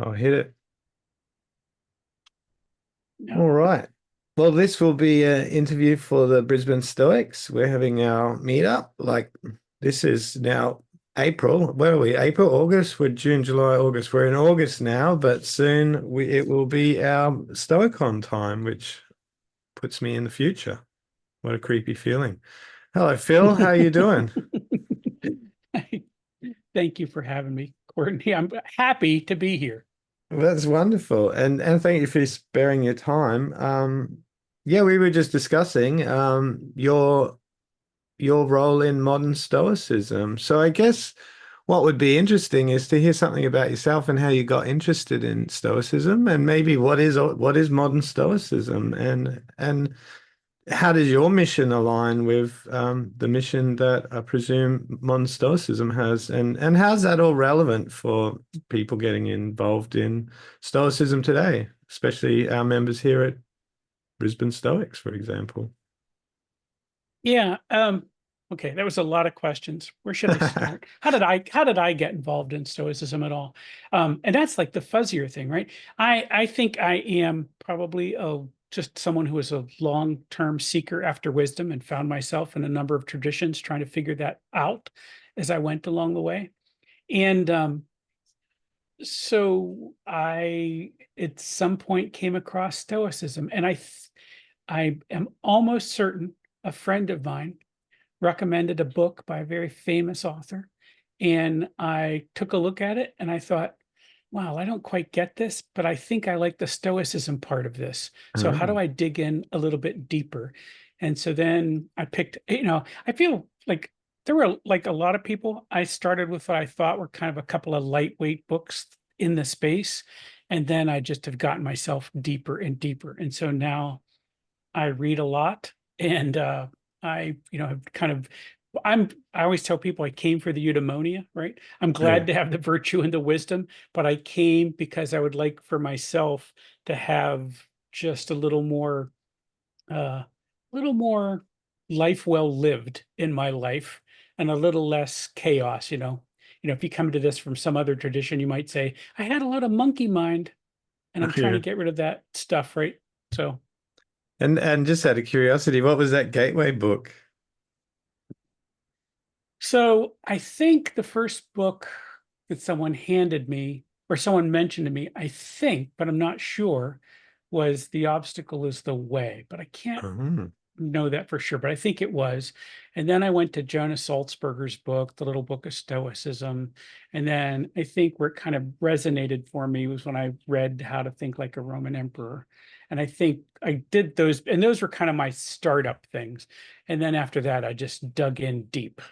I'll hit it. No. All right. Well, this will be an interview for the Brisbane Stoics. We're having our meetup. Like, this is now April. Where are we? April, August? We're June, July, August. We're in August now, but soon it will be our Stoicon time, which puts me in the future. What a creepy feeling. Hello, Phil. How are you doing? Thank you for having me, Courtney. I'm happy to be here. That's wonderful. And thank you for sparing your time. Yeah, we were just discussing your role in modern Stoicism. So I guess what would be interesting is to hear something about yourself and how you got interested in Stoicism, and maybe what is modern Stoicism, and how does your mission align with the mission that I presume modern Stoicism has, and how's that all relevant for people getting involved in Stoicism today, especially our members here at Brisbane Stoics, for example? Yeah. Okay, that was a lot of questions. Where should I start? How did I get involved in Stoicism at all? And that's like the fuzzier thing, right? I think I am probably just someone who is a long-term seeker after wisdom and found myself in a number of traditions trying to figure that out as I went along the way. And so I at some point came across Stoicism, and I am almost certain a friend of mine recommended a book by a very famous author, and I took a look at it and I thought, wow, I don't quite get this, but I think I like the Stoicism part of this. So how do Oh, I dig in a little bit deeper? And so then I picked, I feel like there were like a lot of people. I started with what I thought were kind of a couple of lightweight books in the space. And then I just have gotten myself deeper and deeper. And so now I read a lot, and have kind of I always tell people I came for the eudaimonia, right? I'm yeah. glad to have the virtue and the wisdom, but I came because I would like for myself to have just a little more life well lived in my life, and a little less chaos, if you come to this from some other tradition, you might say, I had a lot of monkey mind and I'm trying to Yeah. get rid of that stuff, right? So And just out of curiosity, what was that gateway book? So I think the first book that someone handed me or someone mentioned to me, I think, but I'm not sure, was The Obstacle is the Way. But I can't Oh, know that for sure, but I think it was. And then I went to Jonas Salzberger's book, The Little Book of Stoicism. And then I think where it kind of resonated for me was when I read How to Think Like a Roman Emperor. And I think I did those, and those were kind of my startup things. And then after that, I just dug in deep.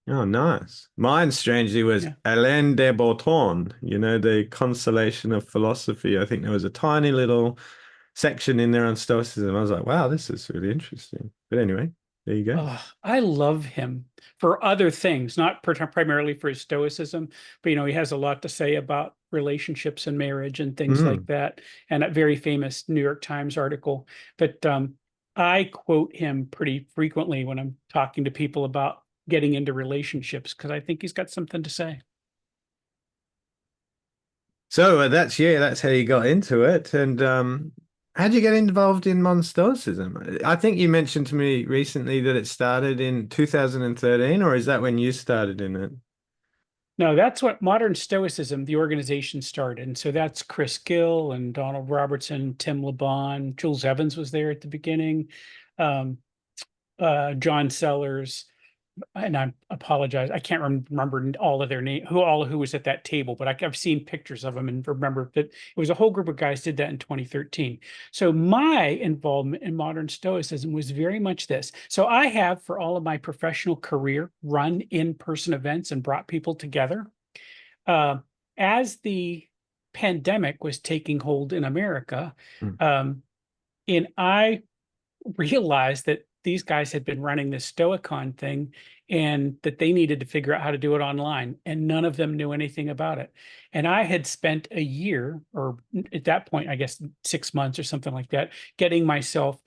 oh, nice. Mine, strangely, was Yeah. Alain de Botton, the consolation of philosophy. I think there was a tiny little section in there on Stoicism. I was like, wow, this is really interesting. But anyway, there you go. Oh, I love him for other things, not primarily for his stoicism, but he has a lot to say about relationships and marriage and things like Mm. that. And a very famous New York Times article. But I quote him pretty frequently when I'm talking to people about getting into relationships because I think he's got something to say. So that's how you got into it. And how'd you get involved in modern Stoicism? I think you mentioned to me recently that it started in 2013, or is that when you started in it? No, that's what Modern Stoicism, the organization, started. And so that's Chris Gill and Donald Robertson, Tim LeBon, Jules Evans was there at the beginning, um, John Sellers, and I apologize, I can't remember all of their name, who was at that table, but I've seen pictures of them and remember that it was a whole group of guys did that in 2013. So my involvement in modern Stoicism was very much this. So I have, for all of my professional career, run in-person events and brought people together. Uh, as the pandemic was taking hold in America, Mm. um, and I realized that these guys had been running this Stoicon thing and that they needed to figure out how to do it online, and none of them knew anything about it. And I had spent a year, or at that point, I guess 6 months or something like that, getting myself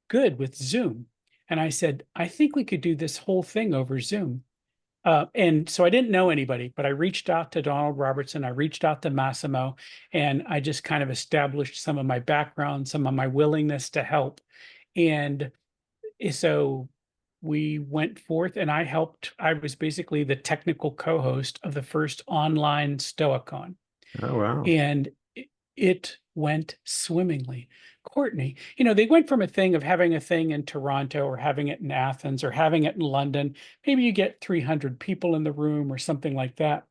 good with Zoom. And I said, I think we could do this whole thing over Zoom. And so I didn't know anybody, but I reached out to Donald Robertson. I reached out to Massimo, and I just kind of established some of my background, some of my willingness to help. And so we went forth and I helped. I was basically the technical co-host of the first online Stoicon, Oh, wow. and it went swimmingly. Courtney, they went from a thing of having a thing in Toronto or having it in Athens or having it in London. Maybe you get 300 people in the room or something like that.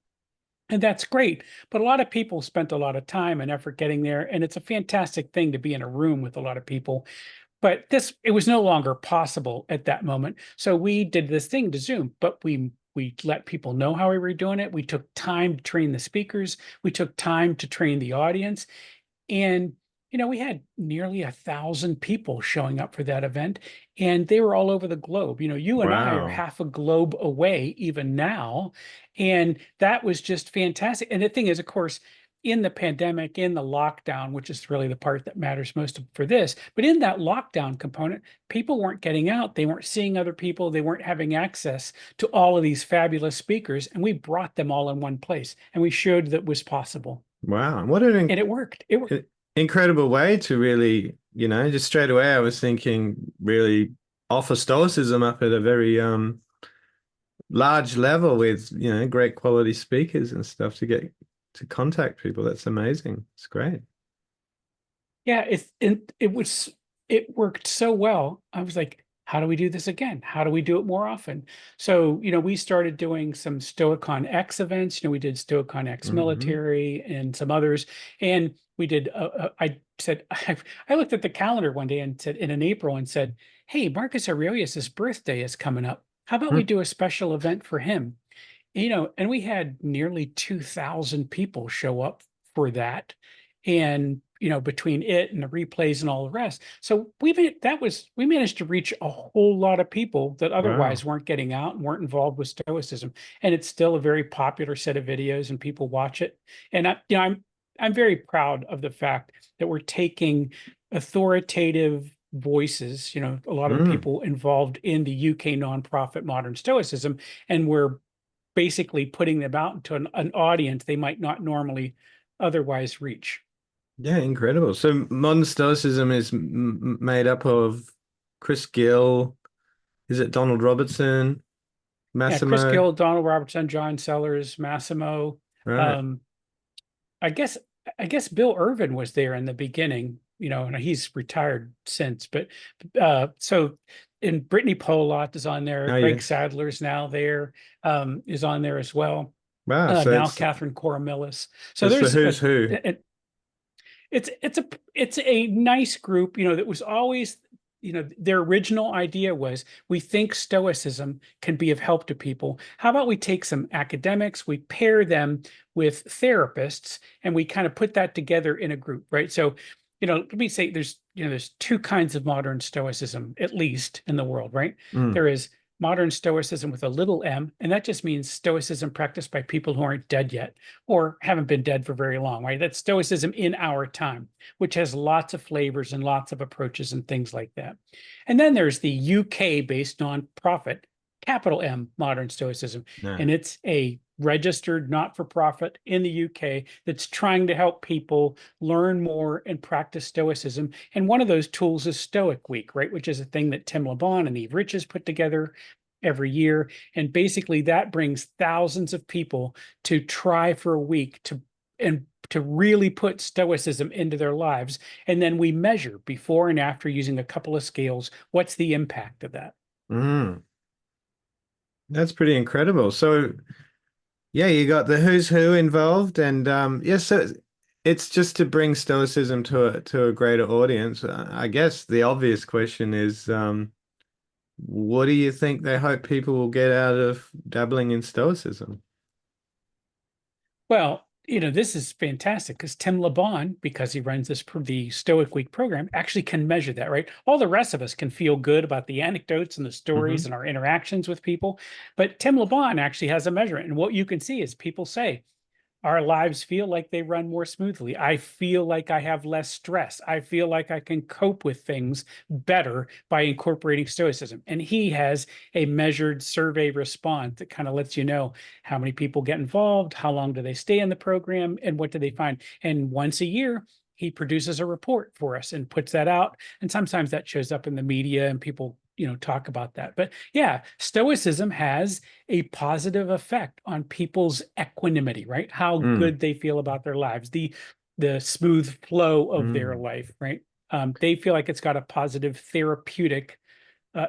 And that's great. But a lot of people spent a lot of time and effort getting there. And it's a fantastic thing to be in a room with a lot of people. But it was no longer possible at that moment. So we did this thing to Zoom, but we let people know how we were doing it. We took time to train the speakers. We took time to train the audience. And, we had nearly 1,000 people showing up for that event, and they were all over the globe. You and I are Wow. half a globe away even now. And that was just fantastic. And the thing is, of course, in the pandemic, in the lockdown, which is really the part that matters most for this, but in that lockdown component, people weren't getting out. They weren't seeing other people. They weren't having access to all of these fabulous speakers. And we brought them all in one place and we showed that was possible. Wow. And what an And it worked. It worked. incredible way to really, just straight away I was thinking really offer Stoicism up at a very large level with, great quality speakers and stuff to get to contact people. That's amazing. It's great. Yeah, it worked so well. I was like, how do we do this again? How do we do it more often? So, we started doing some Stoicon X events. We did Stoicon X Hmm. military and some others. And we did, I said, I looked at the calendar one day and said, in April and said, hey, Marcus Aurelius's birthday is coming up. How about we do a special event for him? And we had nearly 2,000 people show up for that. And, between it and the replays and all the rest. So we managed to reach a whole lot of people that Wow. otherwise weren't getting out and weren't involved with Stoicism. And it's still a very popular set of videos and people watch it. And I'm very proud of the fact that we're taking authoritative voices, a lot of Mm. people involved in the UK nonprofit Modern Stoicism, and we're basically putting them out into an audience they might not normally otherwise reach. Yeah, incredible. So modern Stoicism is made up of Chris Gill, is it Donald Robertson, Yeah, Chris Massimo? Gill, Donald Robertson, John Sellers, Massimo. Right. Um, I guess I guess Bill Irvin was there in the beginning, and he's retired since. But so and Brittany Polott is on there. Oh, Greg yes. Sadler's now there, is on there as well. Wow. So Now Catherine Coromillis. So it's the there's who's who. it's a nice group, that was always, their original idea was we think Stoicism can be of help to people. How about we take some academics, we pair them with therapists, and we kind of put that together in a group, right? So, let me say there's two kinds of modern Stoicism, at least in the world, right? Mm. There is modern Stoicism with a little m, and that just means Stoicism practiced by people who aren't dead yet or haven't been dead for very long, right? That's Stoicism in our time, which has lots of flavors and lots of approaches and things like that. And then there's the UK-based nonprofit, capital M, Modern Stoicism, No. and it's a registered not-for-profit in the UK that's trying to help people learn more and practice Stoicism. And one of those tools is Stoic Week, right? Which is a thing that Tim LeBon and Eve Riches put together every year. And basically that brings thousands of people to try for a week to really put Stoicism into their lives. And then we measure before and after using a couple of scales. What's the impact of that? Mm. That's pretty incredible. So yeah, you got the who's who involved, and yes, so it's just to bring Stoicism to a greater audience. I guess the obvious question is, what do you think they hope people will get out of dabbling in Stoicism? Well, this is fantastic because Tim LeBon, because he runs the Stoic Week program, actually can measure that, right? All the rest of us can feel good about the anecdotes and the stories Hmm. and our interactions with people, but Tim LeBon actually has a measurement, and what you can see is people say, our lives feel like they run more smoothly. I feel like I have less stress. I feel like I can cope with things better by incorporating Stoicism. And he has a measured survey response that kind of lets you know how many people get involved, how long do they stay in the program, and what do they find. And once a year, he produces a report for us and puts that out. And sometimes that shows up in the media and people, talk about that. But yeah, Stoicism has a positive effect on people's equanimity, right? How Mm, good they feel about their lives, the smooth flow of their mm, life, right? They feel like it's got a positive therapeutic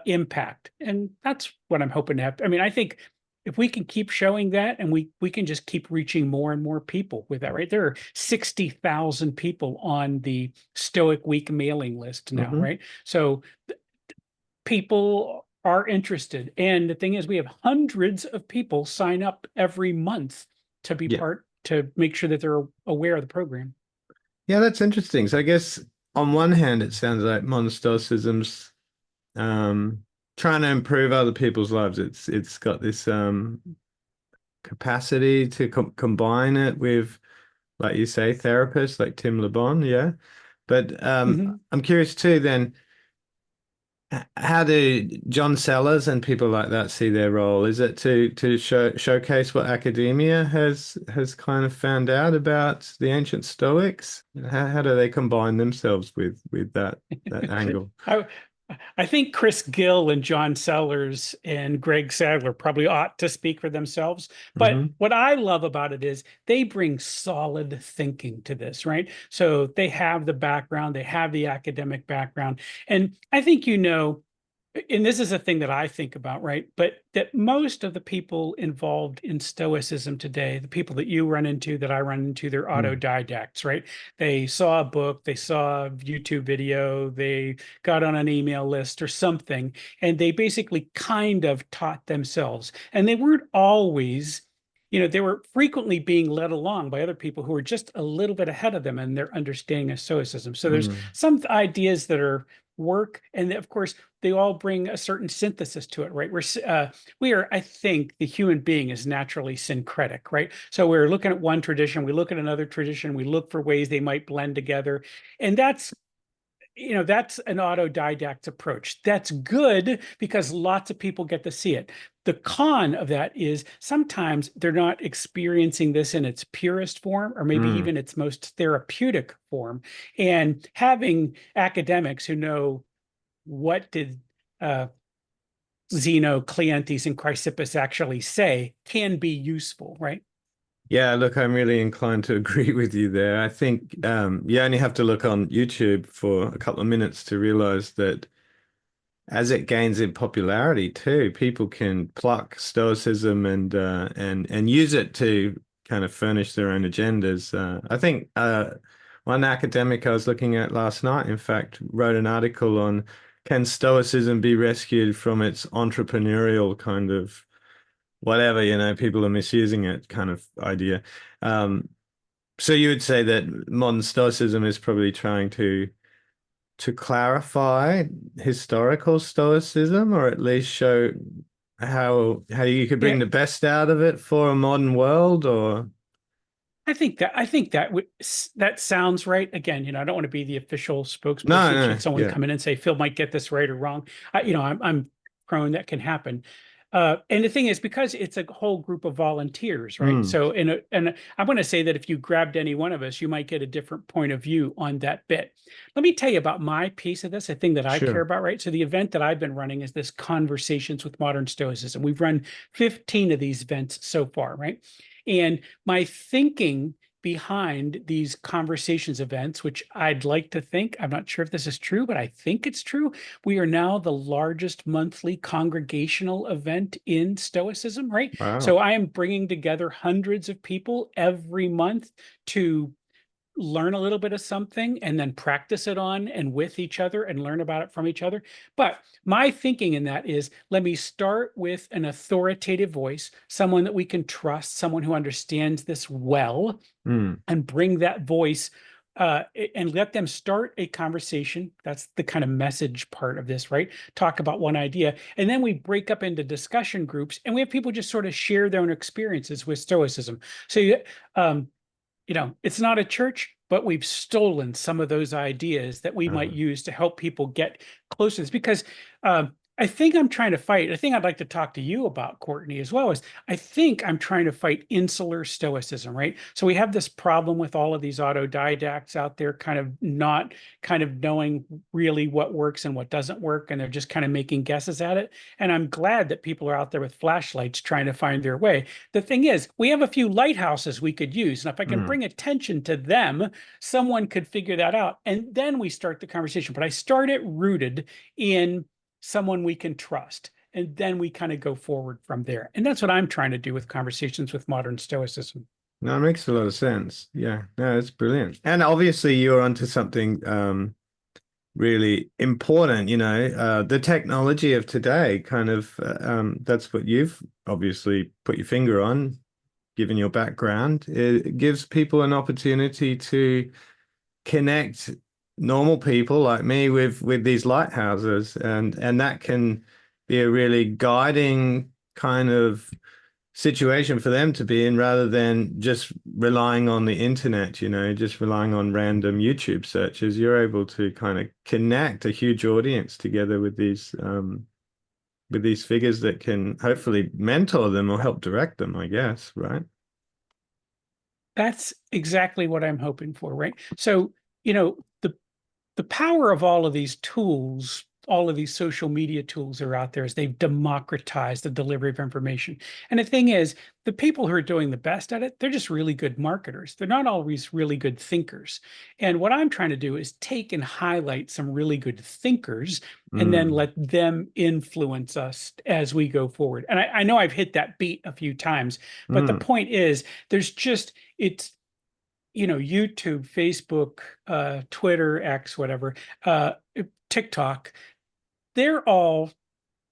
impact, and that's what I'm hoping to have. I mean, I think if we can keep showing that, and we can just keep reaching more and more people with that, right? There are 60,000 people on the Stoic Week mailing list now, hmm. right? So people are interested. And the thing is, we have hundreds of people sign up every month to be Yeah. part, to make sure that they're aware of the program. Yeah, that's interesting. So I guess on one hand, it sounds like modern Stoicism's um, trying to improve other people's lives. It's got this capacity to combine it with, like you say, therapists like Tim LeBon. Yeah, but Mhm. I'm curious too. Then, how do John Sellers and people like that see their role? Is it to showcase what academia has kind of found out about the ancient Stoics? How do they combine themselves with that angle? I, I think Chris Gill and John Sellers and Greg Sadler probably ought to speak for themselves. But Hmm. what I love about it is they bring solid thinking to this, right? So they have the background, they have the academic background. And I think, and this is a thing that I think about, right? But that most of the people involved in Stoicism today, the people that you run into, that I run into, they're Mm. autodidacts, right? They saw a book, they saw a YouTube video, they got on an email list or something, and they basically kind of taught themselves. And they weren't always, they were frequently being led along by other people who were just a little bit ahead of them in their understanding of Stoicism. So there's Mm. some ideas that are work, and of course they all bring a certain synthesis to it, right? We are, I think, the human being is naturally syncretic, right? So we're looking at one tradition, we look at another tradition, we look for ways they might blend together, and that's an autodidact approach. That's good because lots of people get to see it. The con of that is sometimes they're not experiencing this in its purest form, or maybe Mm. even its most therapeutic form. And having academics who know what did uh, Zeno, Cleanthes, and Chrysippus actually say can be useful, right? Yeah, look, I'm really inclined to agree with you there. I think you only have to look on YouTube for a couple of minutes to realize that as it gains in popularity too, people can pluck Stoicism and use it to kind of furnish their own agendas. I think one academic I was looking at last night, in fact, wrote an article on can Stoicism be rescued from its entrepreneurial kind of whatever, people are misusing it kind of idea. Um, so you would say that modern Stoicism is probably trying to clarify historical Stoicism, or at least show how you could Yeah, bring the best out of it for a modern world, or I think that sounds right. Again, I don't want to be the official no, spokesperson should no, someone yeah, come in and say Phil might get this right or wrong. I'm prone that can happen. And the thing is, because it's a whole group of volunteers, right? mm, So, and I want to say that if you grabbed any one of us, you might get a different point of view on that bit. Let me tell you about my piece of this, a thing that I care sure, about, right? So the event that I've been running is this Conversations with Modern Stoicism. We've run 15 of these events so far, right? And my thinking behind these conversations events, which I'd like to think, I'm not sure if this is true, but I think it's true. We are now the largest monthly congregational event in Stoicism, right? wow, So I am bringing together hundreds of people every month to learn a little bit of something and then practice it on and with each other and learn about it from each other. But my thinking in that is, let me start with an authoritative voice, someone that we can trust, someone who understands this well, mm, and bring that voice and let them start a conversation. That's the kind of message part of this, right? Talk about one idea, and then we break up into discussion groups, and we have people just sort of share their own experiences with Stoicism. So um, it's not a church, but we've stolen some of those ideas that we might Uh, use to help people get closer to this. Because I think I'm trying to fight. I think I'd like to talk to you about, Courtney, as well as I think I'm trying to fight insular stoicism, right? So we have this problem with all of these autodidacts out there, kind of not kind of knowing really what works and what doesn't work, and they're just kind of making guesses at it. And I'm glad that people are out there with flashlights trying to find their way. The thing is, we have a few lighthouses we could use. And if I can mm. bring attention to them, someone could figure that out. And then we start the conversation. But I start it rooted in someone we can trust. And then we kind of go forward from there. And that's what I'm trying to do with conversations with modern stoicism. No, it makes a lot of sense. Yeah, no, it's brilliant. And obviously you're onto something really important, the technology of today kind of that's what you've obviously put your finger on, given your background. It gives people an opportunity to connect normal people like me with these lighthouses, and that can be a really guiding kind of situation for them to be in rather than just relying on the internet, just relying on random YouTube searches. You're able to kind of connect a huge audience together with these figures that can hopefully mentor them or help direct them, I guess, right? That's exactly what I'm hoping for, right? So, the power of all of these tools, all of these social media tools are out there is they've democratized the delivery of information. And the thing is, the people who are doing the best at it, they're just really good marketers. They're not always really good thinkers. And what I'm trying to do is take and highlight some really good thinkers and then Mm, let them influence us as we go forward. And I know I've hit that beat a few times, but the mm, point is, there's just, it's YouTube, Facebook, Twitter, X, whatever, uh, TikTok, they're all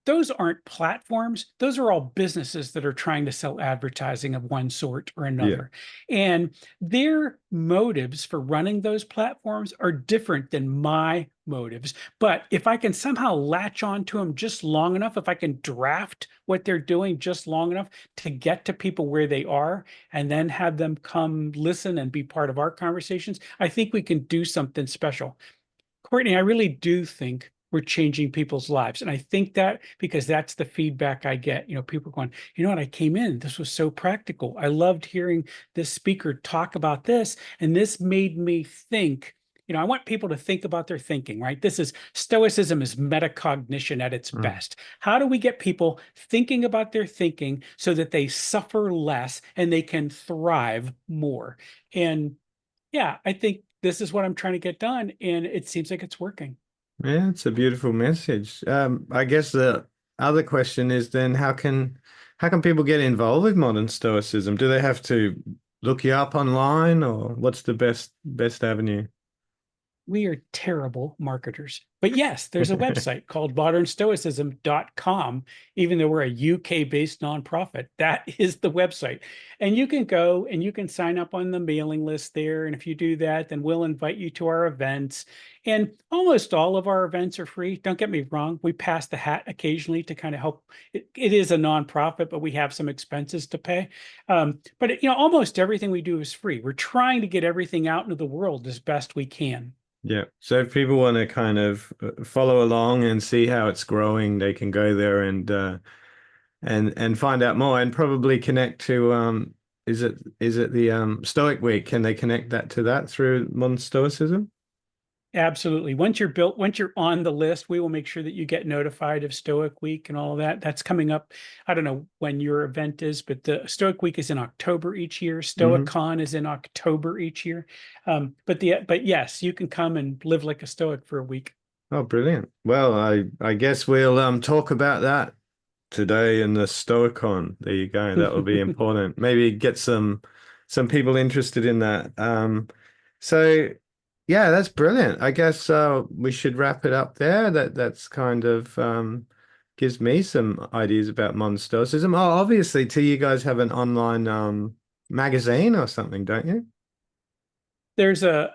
those aren't platforms. Those are all businesses that are trying to sell advertising of one sort or yeah, another. And their motives for running those platforms are different than my motives. But if I can somehow latch on to them just long enough, if I can draft what they're doing just long enough to get to people where they are and then have them come listen and be part of our conversations, I think we can do something special. Courtney, I really do think we're changing people's lives. And I think that because that's the feedback I get. People going, what, I came in, this was so practical. I loved hearing this speaker talk about this. And this made me think. I want people to think about their thinking, right? Stoicism is metacognition at its mm. best. How do we get people thinking about their thinking so that they suffer less and they can thrive more? And yeah, I think this is what I'm trying to get done, and it seems like it's working. Yeah, it's a beautiful message. I guess the other question is then how can people get involved with modern Stoicism? Do they have to look you up online, or what's the best avenue? We are terrible marketers. But yes, there's a website called modernstoicism.com, even though we're a UK based nonprofit. That is the website. And you can go and you can sign up on the mailing list there. And if you do that, then we'll invite you to our events. And almost all of our events are free. Don't get me wrong. We pass the hat occasionally to kind of help. It is a nonprofit, but we have some expenses to pay. But almost everything we do is free. We're trying to get everything out into the world as best we can. Yeah. So if people want to kind of follow along and see how it's growing, they can go there and find out more and probably connect to is it the Stoic Week? Can they connect that to that through modern Stoicism? Absolutely. Once you're on the list, we will make sure that you get notified of Stoic Week and all of that. That's coming up. I don't know when your event is, but the Stoic Week is in October each year. Hmm. Stoicon is in October each year. But yes, you can come and live like a Stoic for a week. Oh, brilliant. Well, I guess we'll talk about that today in the Stoicon. There you go. That will be important. Maybe get some people interested in that. So yeah, that's brilliant. I guess we should wrap it up there. That's kind of gives me some ideas about modern Stoicism. Oh, obviously, too, you guys have an online magazine or something, don't you? there's a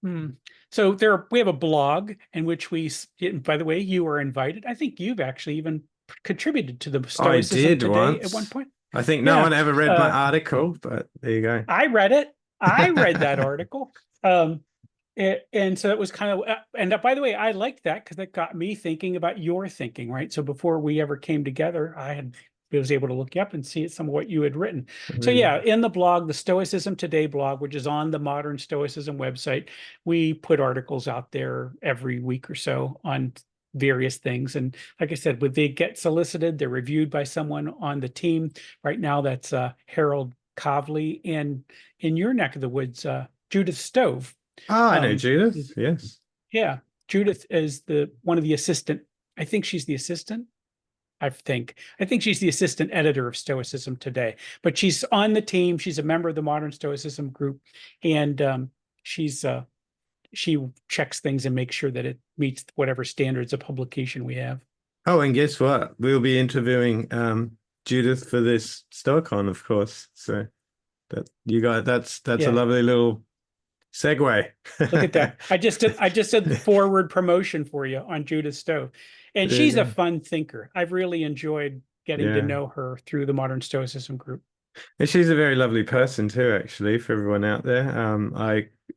hmm, so there we have a blog in which by the way, you were invited. I think you've actually even contributed to the I Stoicism did Today at one once. point. I think no Yeah. one ever read my Uh, article, but there you go. I read it. I read that article. And so it was kind of, and by the way, I liked that because it got me thinking about your thinking, right? So before we ever came together, I was able to look you up and see some of what you had written. So Really? yeah, in the blog, the Stoicism Today blog, which is on the Modern Stoicism website, we put articles out there every week or so on various things. And like I said, when they get solicited, they're reviewed by someone on the team. Right now, that's Harold Kavli, and in your neck of the woods, Judith Stove. Oh, I know Um, Judith. Yes. yeah, Judith is the one of the assistant. I think she's the assistant. I think she's the assistant editor of Stoicism Today, but she's on the team. She's a member of the Modern Stoicism group, and she's she checks things and makes sure that it meets whatever standards of publication we have. Oh, and guess what? We'll be interviewing Judith for this Stoicon, of course. So that you got that's a Yeah, lovely little segue. look at that. I just did forward promotion for you on Judith Stove. And There you she's a go. fun thinker. I've really enjoyed getting to Yeah. know her through the Modern Stoicism group. And she's a very lovely person too, actually, for everyone out there.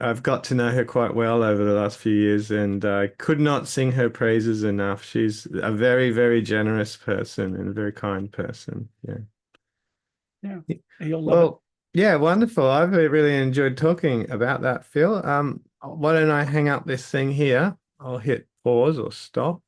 I've got to know her quite well over the last few years, and I could not sing her praises enough. She's a very, very generous person and a very kind person. Yeah. Yeah, you'll love it. Well, yeah, wonderful. I've really enjoyed talking about that, Phil. Why don't I hang up this thing here? I'll hit pause or stop.